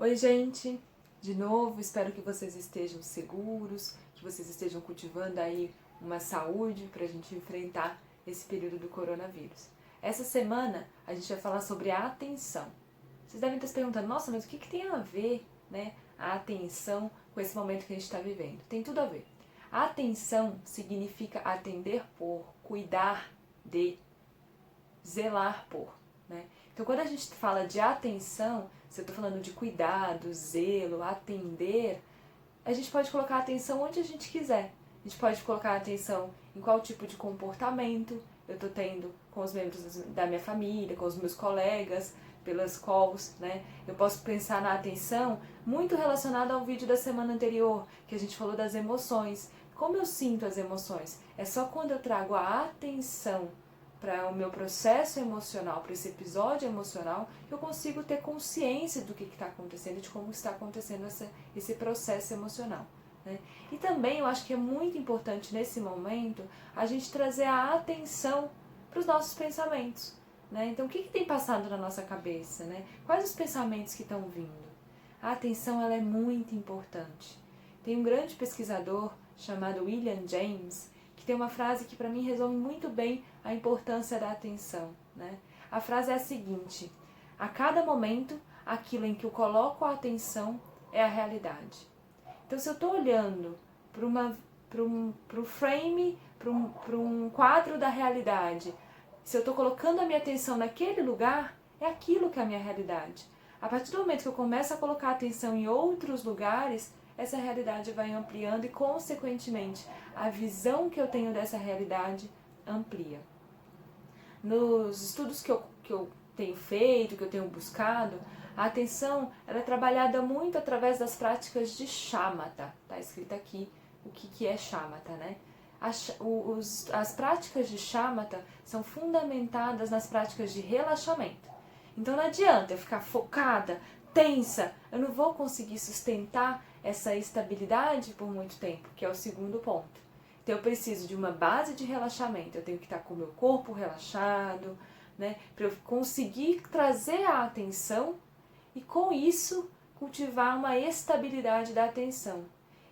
Oi, gente! De novo, espero que vocês estejam seguros, que vocês estejam cultivando aí uma saúde para a gente enfrentar esse período do coronavírus. Essa semana a gente vai falar sobre a atenção. Vocês devem estar se perguntando, nossa, mas o que tem a ver, né, a atenção com esse momento que a gente está vivendo? Tem tudo a ver. A atenção significa atender por, cuidar de, zelar por, né? Então, quando a gente fala de atenção, se eu estou falando de cuidado, zelo, atender, a gente pode colocar a atenção onde a gente quiser. A gente pode colocar a atenção em qual tipo de comportamento eu estou tendo com os membros da minha família, com os meus colegas, pelas calls, né? Eu posso pensar na atenção muito relacionada ao vídeo da semana anterior, que a gente falou das emoções. Como eu sinto as emoções? É só quando eu trago a atenção para o meu processo emocional, para esse episódio emocional, que eu consigo ter consciência do que está acontecendo, de como está acontecendo esse processo emocional, né? E também eu acho que é muito importante nesse momento a gente trazer a atenção para os nossos pensamentos, né? Então o que tem passado na nossa cabeça, né? Quais os pensamentos que estão vindo? A atenção ela é muito importante. Tem um grande pesquisador chamado William James que tem uma frase que para mim resume muito bem a importância da atenção, né? A frase é a seguinte: a cada momento, aquilo em que eu coloco a atenção é a realidade. Então, se eu estou olhando para um frame, para um quadro da realidade, se eu estou colocando a minha atenção naquele lugar, é aquilo que é a minha realidade. A partir do momento que eu começo a colocar a atenção em outros lugares, essa realidade vai ampliando e, consequentemente, a visão que eu tenho dessa realidade amplia. Nos estudos que eu tenho feito, que eu tenho buscado, a atenção ela é trabalhada muito através das práticas de shamatha. Está escrito aqui o que é shamatha, né? As práticas de shamatha são fundamentadas nas práticas de relaxamento. Então não adianta eu ficar focada, tensa, eu não vou conseguir sustentar essa estabilidade por muito tempo, que é o segundo ponto. Então eu preciso de uma base de relaxamento, eu tenho que estar com o meu corpo relaxado, né, para eu conseguir trazer a atenção e com isso cultivar uma estabilidade da atenção.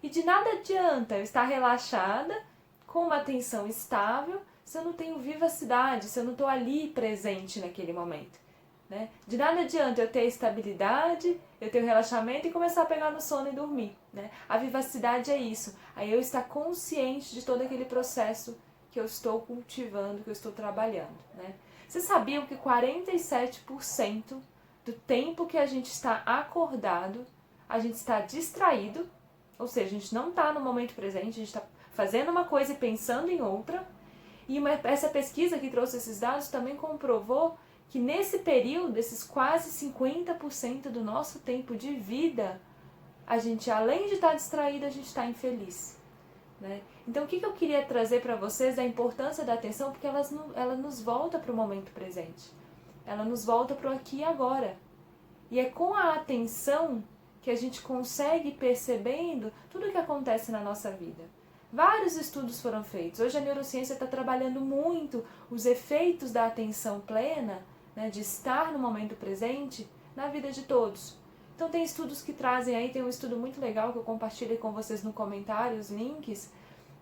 E de nada adianta eu estar relaxada, com uma atenção estável, se eu não tenho vivacidade, se eu não estou ali presente naquele momento, né? De nada adianta eu ter estabilidade, eu ter o relaxamento e começar a pegar no sono e dormir, né? A vivacidade é isso, aí eu estar consciente de todo aquele processo que eu estou cultivando, que eu estou trabalhando, né? Vocês sabiam que 47% do tempo que a gente está acordado, a gente está distraído, ou seja, a gente não está no momento presente, a gente está fazendo uma coisa e pensando em outra. E essa pesquisa que trouxe esses dados também comprovou que nesse período, esses quase 50% do nosso tempo de vida, a gente, além de estar distraída, a gente está infeliz, né? Então, o que eu queria trazer para vocês é a importância da atenção, porque ela nos volta para o momento presente. Ela nos volta para o aqui e agora. E é com a atenção que a gente consegue percebendo tudo o que acontece na nossa vida. Vários estudos foram feitos. Hoje a neurociência está trabalhando muito os efeitos da atenção plena, né, de estar no momento presente, na vida de todos. Então tem estudos que trazem aí, tem um estudo muito legal que eu compartilhei com vocês no comentário, os links,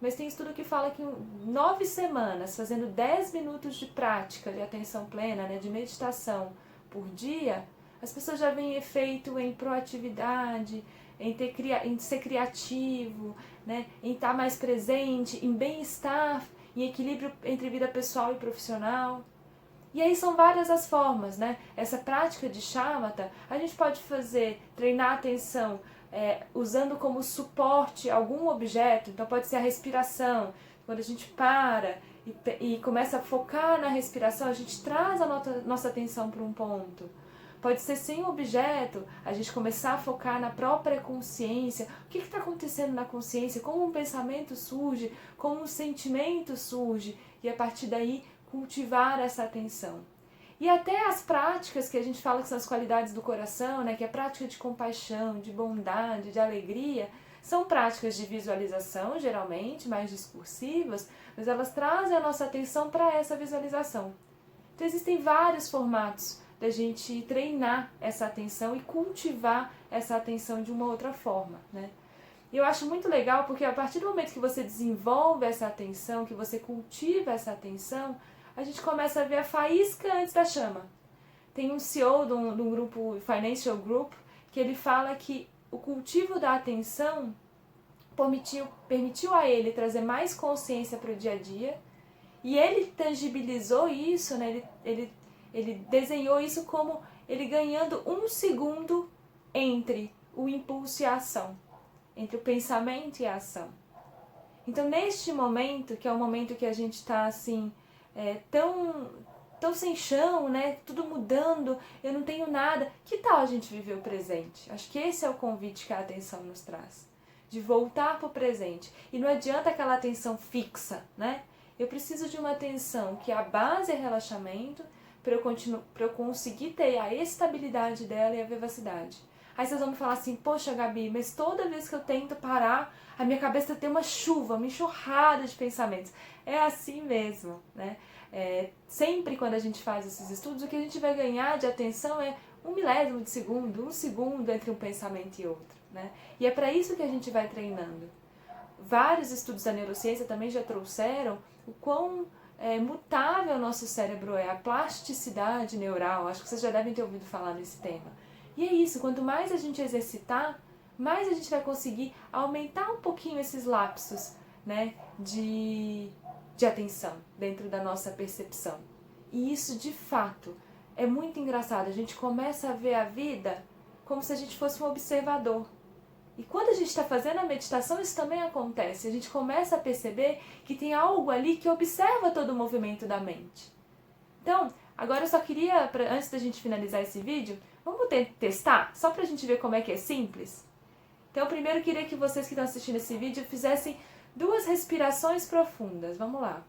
mas tem estudo que fala que 9 semanas, fazendo 10 minutos de prática de atenção plena, né, de meditação por dia, as pessoas já veem efeito em proatividade, em ser criativo, né, em estar mais presente, em bem-estar, em equilíbrio entre vida pessoal e profissional. E aí são várias as formas, né? Essa prática de shamatha, a gente pode treinar a atenção usando como suporte algum objeto, então pode ser a respiração. Quando a gente para e começa a focar na respiração, a gente traz a nossa atenção para um ponto. Pode ser sem objeto, a gente começar a focar na própria consciência. O que está acontecendo na consciência? Como um pensamento surge? Como um sentimento surge? E a partir daí, cultivar essa atenção. E até as práticas que a gente fala que são as qualidades do coração, né, que é a prática de compaixão, de bondade, de alegria, são práticas de visualização, geralmente, mais discursivas, mas elas trazem a nossa atenção para essa visualização. Então existem vários formatos da gente treinar essa atenção e cultivar essa atenção de uma outra forma, né? E eu acho muito legal porque a partir do momento que você desenvolve essa atenção, que você cultiva essa atenção, a gente começa a ver a faísca antes da chama. Tem um CEO de um grupo, Financial Group, que ele fala que o cultivo da atenção permitiu a ele trazer mais consciência para o dia a dia, e ele tangibilizou isso, né? Ele desenhou isso como ele ganhando 1 segundo entre o impulso e a ação, entre o pensamento e a ação. Então, neste momento, que é o momento que a gente está assim, tão sem chão, né? Tudo mudando, eu não tenho nada. Que tal a gente viver o presente? Acho que esse é o convite que a atenção nos traz. De voltar para o presente. E não adianta aquela atenção fixa, né? Eu preciso de uma atenção que a base é relaxamento para eu conseguir ter a estabilidade dela e a vivacidade. Aí vocês vão me falar assim, poxa Gabi, mas toda vez que eu tento parar, a minha cabeça tem uma chuva, uma enxurrada de pensamentos. É assim mesmo, né? Sempre quando a gente faz esses estudos, o que a gente vai ganhar de atenção é 1 milésimo de segundo, 1 segundo entre um pensamento e outro, né? E é para isso que a gente vai treinando. Vários estudos da neurociência também já trouxeram o quão mutável o nosso cérebro é, a plasticidade neural. Acho que vocês já devem ter ouvido falar nesse tema. E é isso, quanto mais a gente exercitar, mais a gente vai conseguir aumentar um pouquinho esses lapsos, né, de atenção dentro da nossa percepção. E isso, de fato, é muito engraçado. A gente começa a ver a vida como se a gente fosse um observador. E quando a gente está fazendo a meditação, isso também acontece. A gente começa a perceber que tem algo ali que observa todo o movimento da mente. Então, agora eu só queria, antes da gente finalizar esse vídeo, vamos testar? Só para a gente ver como é que é simples? Então, primeiro eu queria que vocês que estão assistindo esse vídeo fizessem 2 respirações profundas. Vamos lá.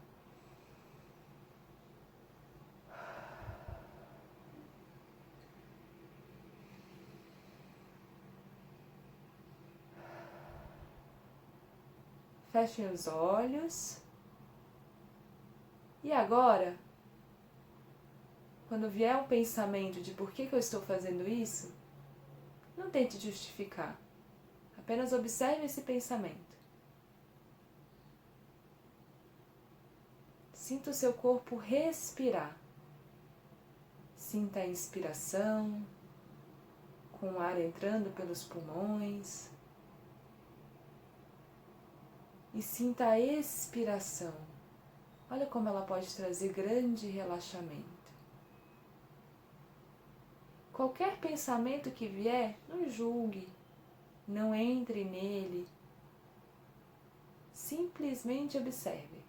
Fechem os olhos. E agora, quando vier um pensamento de por que eu estou fazendo isso, não tente justificar. Apenas observe esse pensamento. Sinta o seu corpo respirar. Sinta a inspiração, com o ar entrando pelos pulmões. E sinta a expiração. Olha como ela pode trazer grande relaxamento. Qualquer pensamento que vier, não julgue, não entre nele. Simplesmente observe.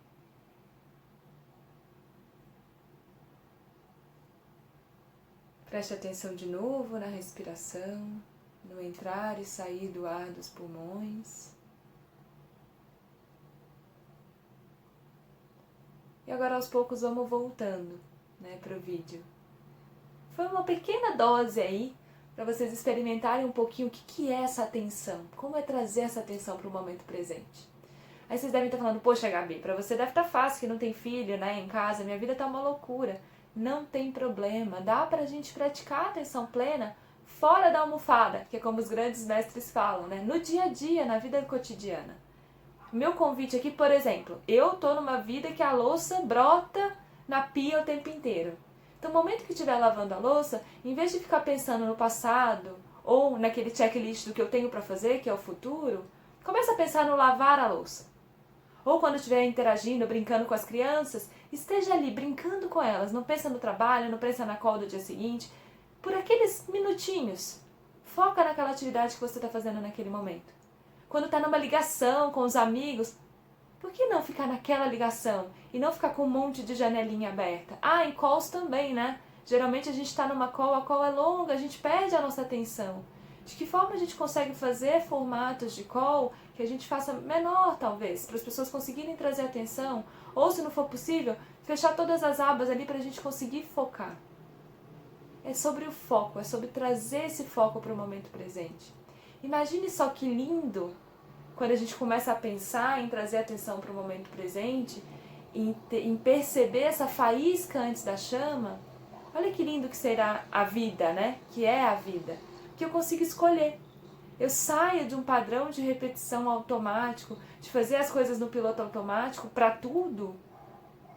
Preste atenção de novo na respiração, no entrar e sair do ar dos pulmões. E agora aos poucos vamos voltando, né, para o vídeo. Foi uma pequena dose aí para vocês experimentarem um pouquinho o que é essa atenção, como é trazer essa atenção para o momento presente. Aí vocês devem estar falando, poxa Gabi, para você deve estar fácil que não tem filho, né, em casa, minha vida está uma loucura. Não tem problema, dá pra gente praticar a atenção plena fora da almofada, que é como os grandes mestres falam, né, no dia a dia, na vida cotidiana. Meu convite aqui, por exemplo, eu tô numa vida que a louça brota na pia o tempo inteiro. Então, no momento que estiver lavando a louça, em vez de ficar pensando no passado ou naquele checklist do que eu tenho para fazer, que é o futuro, começa a pensar no lavar a louça. Ou quando estiver interagindo, brincando com as crianças, esteja ali brincando com elas. Não pensa no trabalho, não pensa na call do dia seguinte. Por aqueles minutinhos, foca naquela atividade que você está fazendo naquele momento. Quando está numa ligação com os amigos, por que não ficar naquela ligação e não ficar com um monte de janelinha aberta? Ah, em calls também, né? Geralmente a gente está numa call, a call é longa, a gente perde a nossa atenção. De que forma a gente consegue fazer formatos de call que a gente faça menor, talvez, para as pessoas conseguirem trazer atenção? Ou, se não for possível, fechar todas as abas ali para a gente conseguir focar. É sobre o foco, é sobre trazer esse foco para o momento presente. Imagine só que lindo quando a gente começa a pensar em trazer atenção para o momento presente, em perceber essa faísca antes da chama, Olha que lindo que será a vida, né? Que é a vida. Que eu consigo escolher. Eu saio de um padrão de repetição automático, de fazer as coisas no piloto automático para tudo,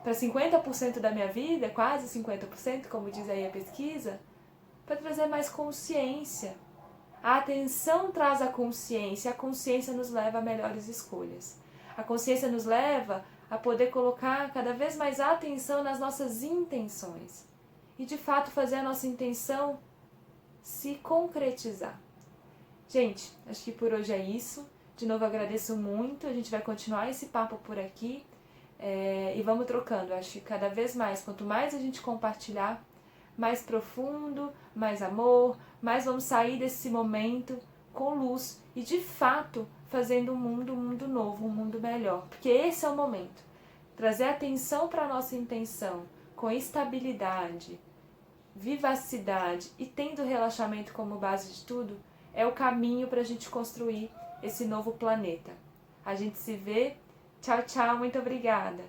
para 50% da minha vida, quase 50%, como diz aí a pesquisa, para trazer mais consciência. A atenção traz a consciência nos leva a melhores escolhas. A consciência nos leva a poder colocar cada vez mais atenção nas nossas intenções e de fato fazer a nossa intenção se concretizar. Gente, acho que por hoje é isso. De novo agradeço muito, a gente vai continuar esse papo por aqui e vamos trocando. Acho que cada vez mais, quanto mais a gente compartilhar, mais profundo, mais amor, mais vamos sair desse momento com luz e de fato fazendo um mundo novo, um mundo melhor. Porque esse é o momento. Trazer atenção para a nossa intenção com estabilidade, vivacidade e tendo relaxamento como base de tudo, é o caminho para a gente construir esse novo planeta. A gente se vê. Tchau, tchau. Muito obrigada.